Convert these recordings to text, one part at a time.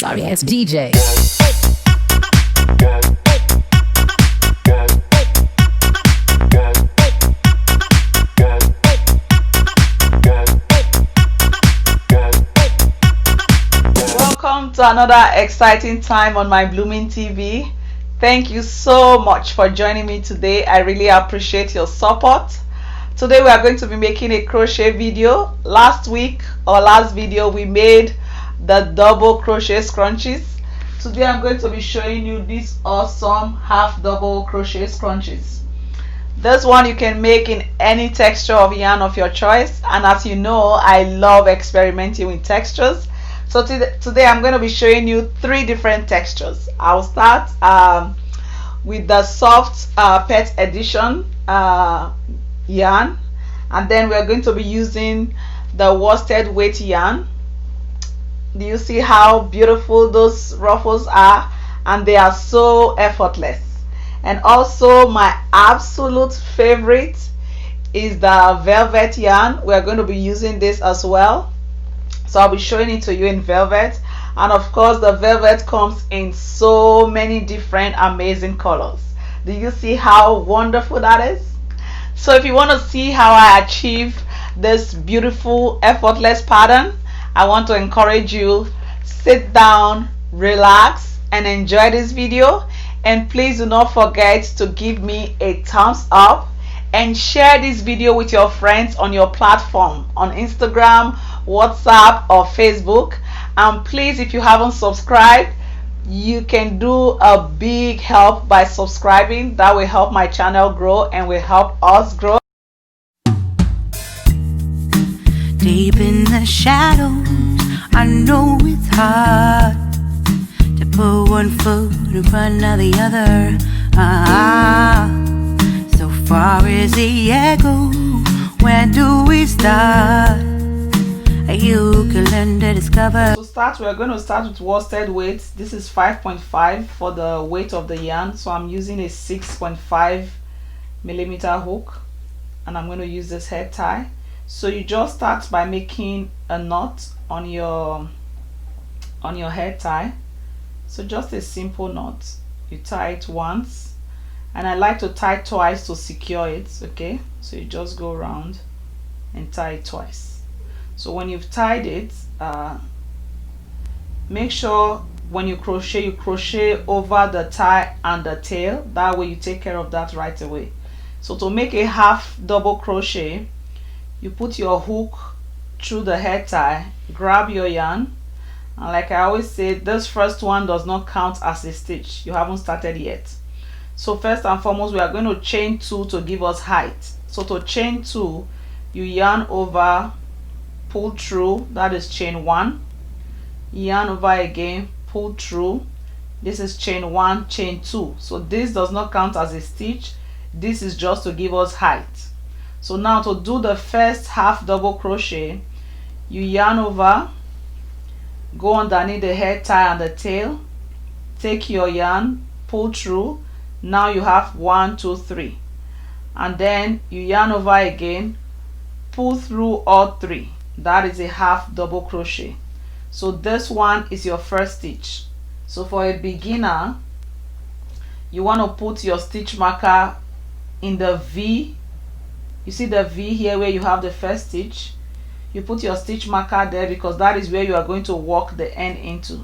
sorry ass DJ. Welcome to another exciting time on my Blooming TV. Thank you so much for joining me today. I really appreciate your support. Today we are going to be making a crochet video. Last video we made the double crochet scrunchies. Today I'm going to be showing you these awesome half double crochet scrunchies. This one you can make in any texture of yarn of your choice, and as you know, I love experimenting with textures. So today I'm going to be showing you 3 different textures. I'll start with the soft pet edition yarn, and then we're going to be using the worsted weight yarn. Do you see how beautiful those ruffles are? And they are so effortless. And also my absolute favorite is the velvet yarn. We're going to be using this as well. So I'll be showing it to you in velvet, and of course the velvet comes in so many different amazing colors. Do you see how wonderful that is? So if you want to see how I achieve this beautiful effortless pattern, I want to encourage you, sit down, relax, and enjoy this video. And please do not forget to give me a thumbs up and share this video with your friends on your platform, on Instagram, WhatsApp, or Facebook. And please, if you haven't subscribed, you can do a big help by subscribing. That will help my channel grow and will help us grow. Deep in the shadows, I know it's hard to put one foot in front of the other. So far as the echo, where do we start? You can learn to discover. To start, we're going to start with worsted weight. This is 5.5 for the weight of the yarn, so I'm using a 6.5 millimeter hook, and I'm going to use this head tie. So you just start by making a knot on your head tie. So just a simple knot. You tie it once, and I like to tie twice to secure it. Okay, so you just go around and tie it twice. So when you've tied it, make sure when you crochet over the tie and the tail. That way you take care of that right away. So to make a half double crochet, you put your hook through the head tie, grab your yarn, and like I always say, this first one does not count as a stitch. You haven't started yet. So first and foremost, we are going to chain 2 to give us height. So to chain 2, you yarn over, pull through, that is chain 1, yarn over again, pull through, this is chain 1, chain 2. So this does not count as a stitch. This is just to give us height. So now to do the first half double crochet, you yarn over, go underneath the head tie and the tail, take your yarn, pull through. Now you have 1, 2, 3, and then you yarn over again, pull through all 3. That is a half double crochet. So this one is your first stitch. So for a beginner, you want to put your stitch marker in the V. You see the V here where you have the first stitch. You put your stitch marker there because that is where you are going to work the end into.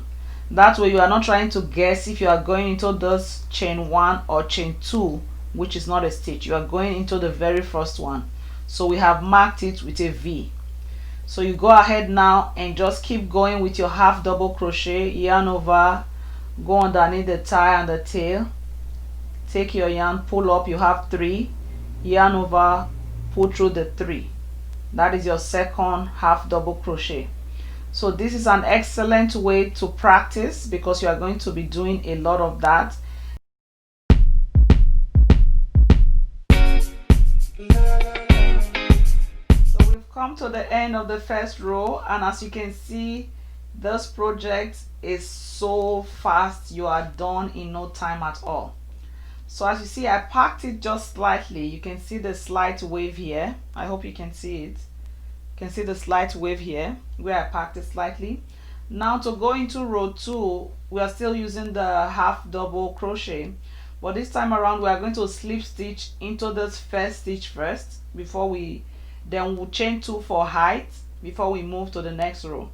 That way you are not trying to guess if you are going into this chain 1 or chain 2, which is not a stitch. You are going into the very first one. So we have marked it with a V. So you go ahead now and just keep going with your half double crochet, yarn over, go underneath the tie and the tail, take your yarn, pull up, you have 3, yarn over, pull through the 3. That is your second half double crochet. So this is an excellent way to practice because you are going to be doing a lot of that. Come to the end of the first row, and as you can see, this project is so fast. You are done in no time at all. So as you see, I packed it just slightly. You can see the slight wave here. I hope you can see it. You can see the slight wave here where I packed it slightly. Now to go into row 2, we are still using the half double crochet, but this time around we are going to slip stitch into this first stitch first before then we'll chain 2 for height before we move to the next row.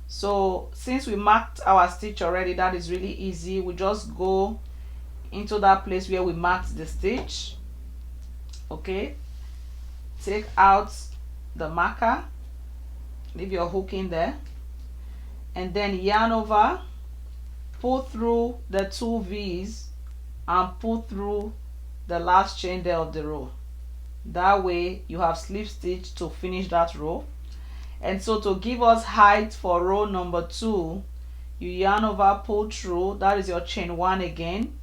So since we marked our stitch already, that is really easy. We just go into that place where we marked the stitch. Okay, take out the marker, leave your hook in there, and then yarn over, pull through the 2 V's and pull through the last chain there of the row. That way you have slip stitch to finish that row. And so to give us height for row number 2, you yarn over, pull through, that is your chain 1 again,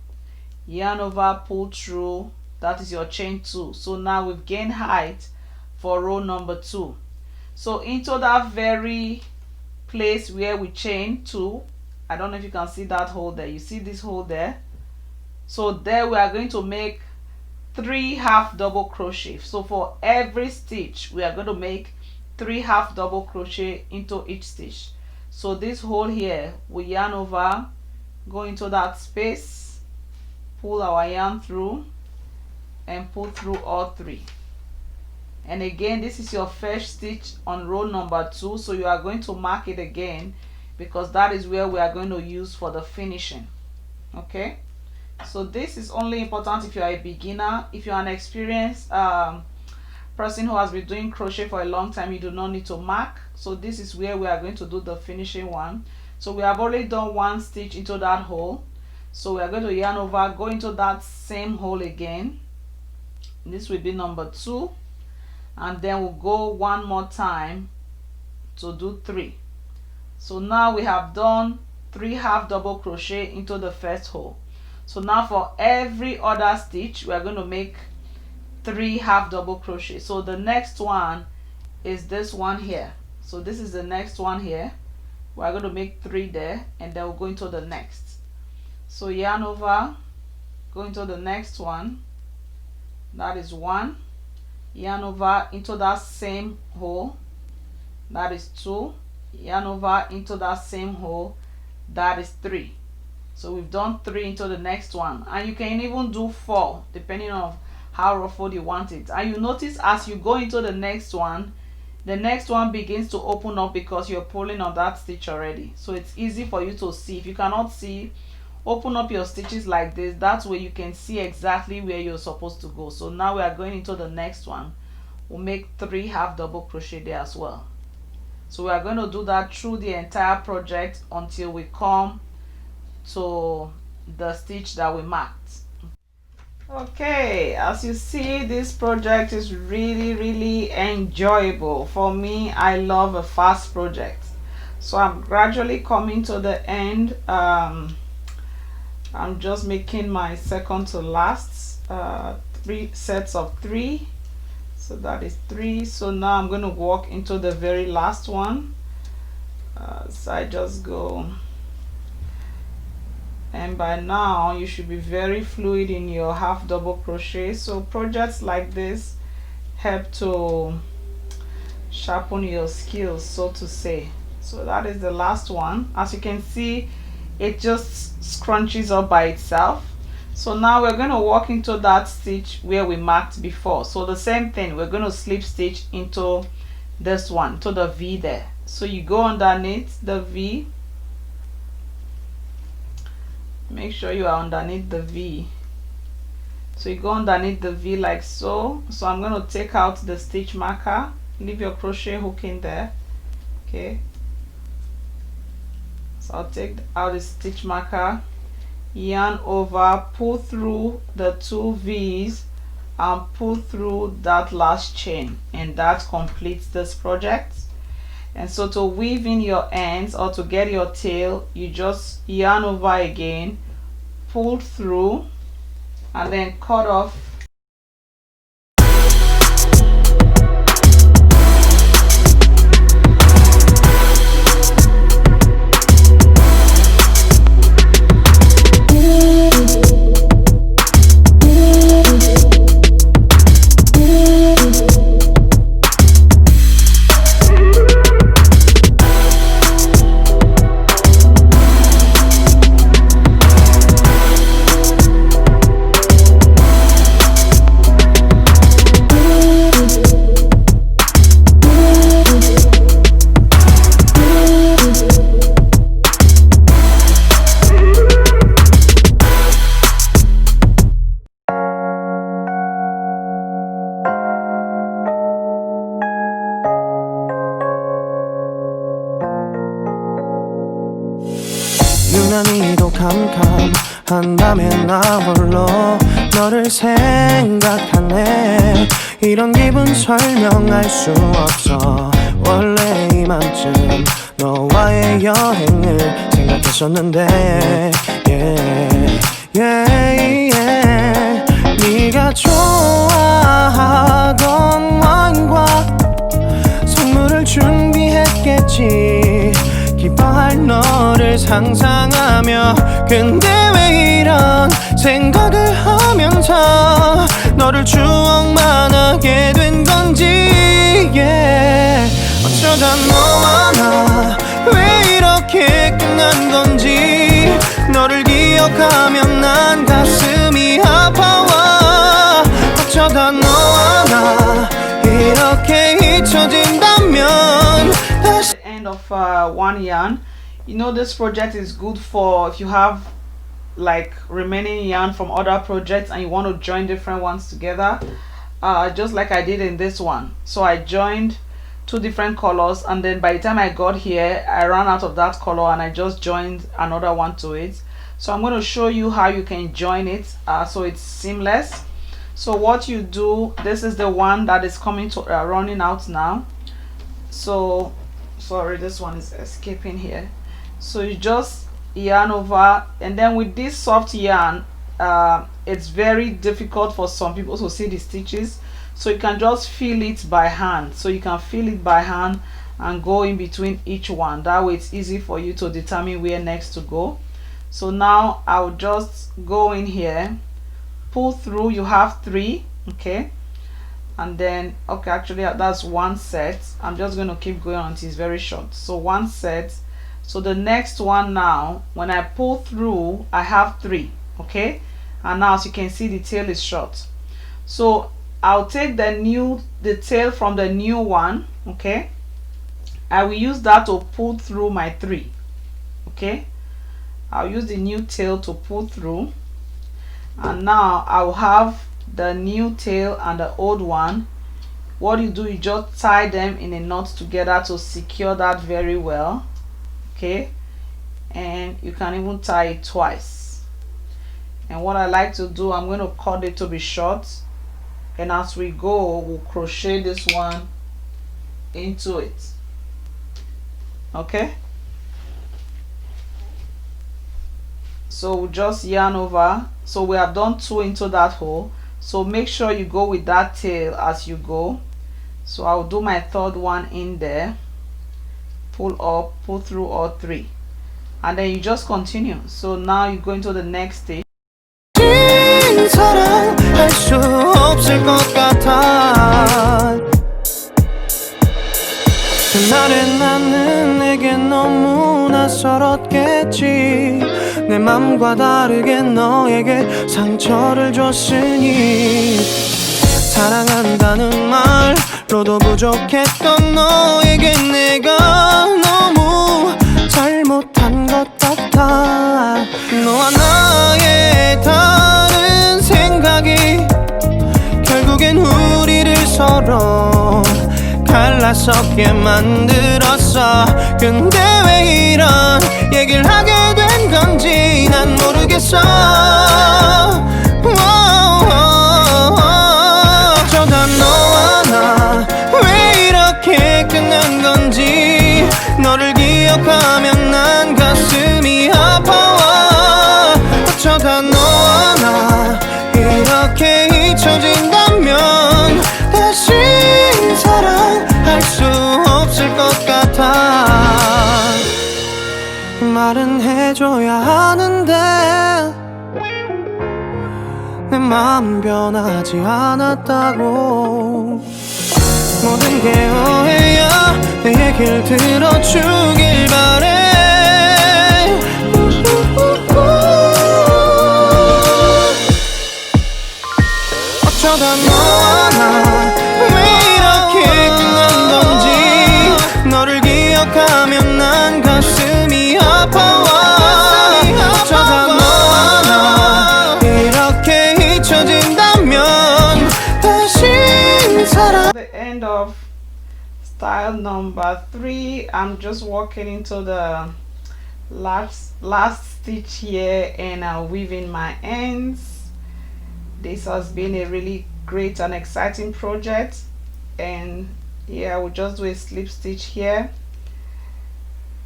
yarn over, pull through, that is your chain 2. So now we've gained height for row number 2. So into that very place where we chain 2, I don't know if you can see that hole there, you see this hole there, so there we are going to make 3 half double crochet. So for every stitch we are going to make 3 half double crochet into each stitch. So this hole here, we yarn over, go into that space, pull our yarn through and pull through all 3. And again, this is your first stitch on row number 2, so you are going to mark it again because that is where we are going to use for the finishing. Okay, so this is only important if you are a beginner. If you are an experienced person who has been doing crochet for a long time, you do not need to mark. So this is where we are going to do the finishing one. So we have already done 1 stitch into that hole, so we are going to yarn over, go into that same hole again. This will be number 2, and then we'll go 1 more time to do 3. So now we have done 3 half double crochet into the first hole. So now for every other stitch we are going to make 3 half double crochet. So the next one is this one here. So this is the next one here. We are going to make 3 there, and then we'll go into the next. So yarn over, go into the next one, that is 1, yarn over into that same hole, that is 2, yarn over into that same hole, that is 3. So we've done 3 into the next one, and you can even do 4 depending on how ruffled you want it. And you notice as you go into the next one begins to open up because you're pulling on that stitch already. So it's easy for you to see. If you cannot see, open up your stitches like this, that way you can see exactly where you're supposed to go. So now we are going into the next one. We'll make 3 half double crochet there as well. So we are going to do that through the entire project until we come to the stitch that we marked. Okay, as you see, this project is really enjoyable. For me, I love a fast project. So I'm gradually coming to the end. I'm just making my second to last 3 sets of 3. So that is 3. So now I'm going to walk into the very last one. So I just go, and by now you should be very fluid in your half double crochet. So projects like this help to sharpen your skills, so to say. So that is the last one. As you can see, it just scrunches up by itself. So now we're going to walk into that stitch where we marked before. So the same thing, we're going to slip stitch into this one, to the V there. So you go underneath the V, make sure you are underneath the V. So you go underneath the V like so. So I'm going to take out the stitch marker, leave your crochet hook in there. Okay, so I'll take out the stitch marker, yarn over, pull through the 2 V's and pull through that last chain, and that completes this project. And so to weave in your ends or to get your tail, you just yarn over again, pull through, and then cut off 유난히도 캄캄한 밤에 나 홀로 너를 생각하네. 이런 기분 설명할 수 없어. 원래 이맘쯤 너와의 여행을 생각했었는데 yeah, yeah, yeah. 네가 좋아하던 와인과 선물을 준비했겠지. 기뻐할 너를 상상하며 근데 왜 이런 생각을 하면서 너를 추억만 하게 된 건지 yeah. 어쩌다 너와 나 왜 이렇게 끝난 건지 너를 기억하면 난 가슴이 아파와. 어쩌다 너와 나 이렇게 잊혀진다면 다시 End of one yarn. You know, this project is good for if you have like remaining yarn from other projects and you want to join different ones together, just like I did in this one. So I joined two different colors, and then by the time I got here I ran out of that color and I just joined another one to it. So I'm going to show you how you can join it so it's seamless. So what you do, this is the one that is coming to running out now. So sorry, this one is escaping here. So you just yarn over, and then with this soft yarn it's very difficult for some people to see the stitches, so you can just feel it by hand. So you can feel it by hand and go in between each one. That way it's easy for you to determine where next to go. So now I'll just go in here, pull through. You have 3, okay, and then okay, actually that's one set. I'm just going to keep going until it's very short. So one set. So the next one now, when I pull through, I have 3, okay, and now as you can see the tail is short. So I'll take the tail from the new one, okay, I will use that to pull through my 3, okay. I'll use the new tail to pull through, and now I'll have the new tail and the old one. What you do, you just tie them in a knot together to secure that very well, okay, and you can even tie it twice. And what I like to do, I'm going to cut it to be short, and as we go we'll crochet this one into it, okay. So we'll just yarn over. So we have done 2 into that hole, so make sure you go with that tail as you go. So I'll do my 3rd one in there, pull up, pull through all 3, and then you just continue. So now you go into the next stage. 사랑할 수 없을 것 같아. 그날의 나는 내게 너무 낯설었겠지. 내 맘과 다르게 너에게 상처를 줬으니 사랑한다는 말로도 부족했던 너에게 내가 너무 잘못한 것 같아. 너와 나의 다른 생각이 결국엔 우리를 서로 갈라서게 만들었어. 근데 왜 이런 얘기를 하게 된 건지 난 모르겠어. 어쩌다 너와 나 왜 이렇게 끝난 건지 너를 기억하면 난 가슴이 아파와. 어쩌다 너와 나 이렇게 잊혀진다면 다시 사랑할 수 없을 것 같아. 말은 해줘야 하는데 내 마음 변하지 않았다고. 모든 게 오해야. 내 얘길 들어주길 바래. 어쩌다 너와 나 왜 이렇게 끝난 건지 너를 기억하면 난 가슴이 아파와. 어쩌다 너와 나 이렇게 잊혀진다면 다시 사랑. The end of style number 3. I'm just walking into the last stitch here, and I'll weave in my ends. This has been a really great and exciting project, and yeah, I will just do a slip stitch here.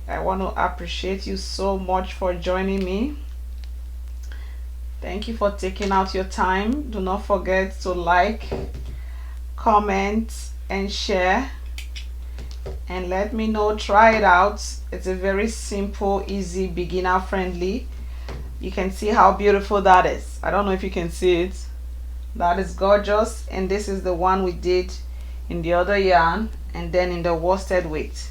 I want to appreciate you so much for joining me. Thank you for taking out your time. Do not forget to like, comment and share, and let me know. Try it out. It's a very simple, easy, beginner friendly. You can see how beautiful that is. I don't know if you can see it. That is gorgeous. And this is the one we did in the other yarn and then in the worsted weight.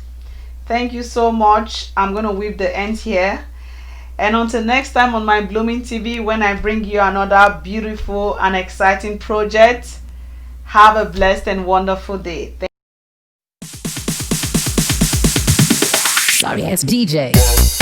Thank you so much. I'm going to weave the end here, and until next time on my Blooming TV, when I bring you another beautiful and exciting project, have a blessed and wonderful day. Sorry, it's DJ.